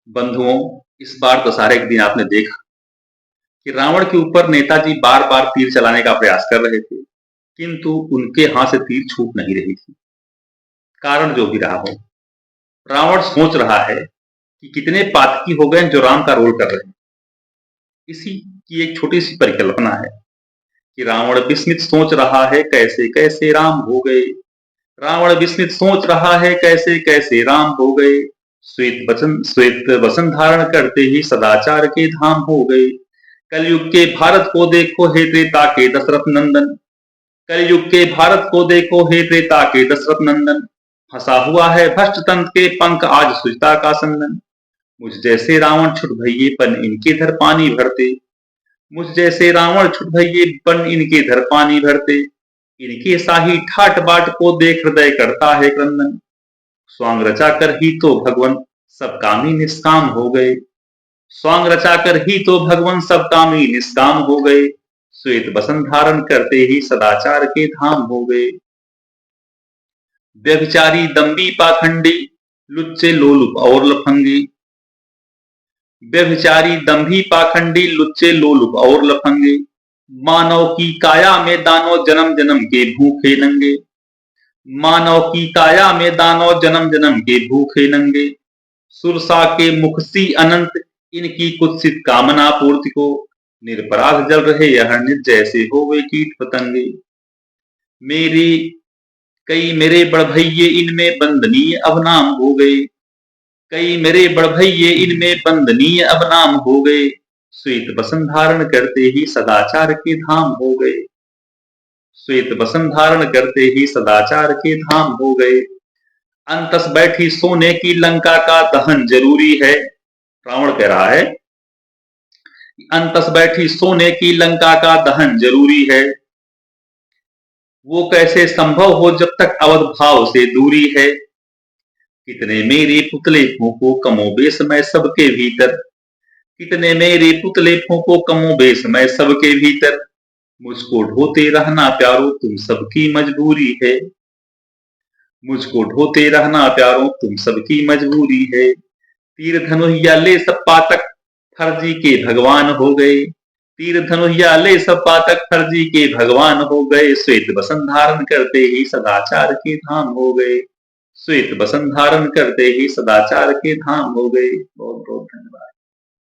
बंधुओं, इस बार दशहरे के दिन आपने देखा कि रावण के ऊपर नेताजी बार बार तीर चलाने का प्रयास कर रहे थे, किंतु उनके हाथ से तीर छूट नहीं रही थी। कारण जो भी रहा हो, रावण सोच रहा है कि कितने पातकी हो गए जो राम का रोल कर रहे हैं। इसी की एक छोटी सी परिकल्पना है कि रावण विस्मित सोच रहा है कैसे कैसे राम हो गए। रावण विस्मित सोच रहा है कैसे कैसे राम हो गए। श्वेत वसन धारण करते ही सदाचार के धाम हो गए। कलयुग के भारत को देखो हे त्रेता के दशरथ नंदन। कलयुग के भारत को देखो हे त्रेता के दशरथ नंदन। फंसा हुआ है भ्रष्ट तंत्र के पंख आज सुजता का संदन। मुझ जैसे रावण छुट भइये पन इनके धर पानी भरते। मुझ जैसे रावण छुट भइये पन इनके धर पानी भरते। इनके शाही ठाट बाट को देख हृदय करता है क्रंदन। स्वांग रचाकर ही तो भगवन सब कामी निष्काम हो गए। स्वांग रचाकर ही तो भगवन सब कामी निष्काम हो गए। श्वेत बसन धारण करते ही सदाचार के धाम हो गए। व्यभिचारी दम्भी पाखंडी लुच्चे लोलुप और लफंगी। व्यभिचारी दम्भी पाखंडी लुच्चे लोलुप और लफंगे। मानव की काया में दानव जन्म जन्म के भूखे नंगे। मानव की काया में दानव जन्म जन्म के भूखे नंगे। सुरसा के मुख सी अनंत इनकी कुत्सित कामना पूर्ति को। निरपराध जल रहे अहर्निश जैसे हो वे कीट पतंगे। मेरे कई मेरे बड़भैये इनमें बंदनीय अब नाम हो गए। कई मेरे बड़भैये इनमें बंदनीय अब नाम हो गए। श्वेत बसन धारण करते ही सदाचार के धाम हो गए। श्वेत बसन धारण करते ही सदाचार के धाम हो गए। अंतस बैठी सोने की लंका का दहन जरूरी है। रावण कह रहा है अंतस बैठी सोने की लंका का दहन जरूरी है। वो कैसे संभव हो जब तक अवध भाव से दूरी है। कितने मेरे पुतले फूंको कमोबेश मैं सबके भीतर। कितने मेरे पुतले फूंको कमोबेश मैं सबके भीतर। मुझको ढोते रहना प्यारो तुम सबकी मजबूरी है। मुझको ढोते रहना प्यारो तुम सबकी मजबूरी है। तीर धनुहिया ले सब पातक फर्जी के भगवान हो गए। तीर धनुहिया ले सब पातक फर्जी के भगवान हो गए। श्वेत बसन धारण करते ही सदाचार के धाम हो गए। श्वेत बसन धारण करते ही सदाचार के धाम हो गए। बहुत बहुत धन्यवाद।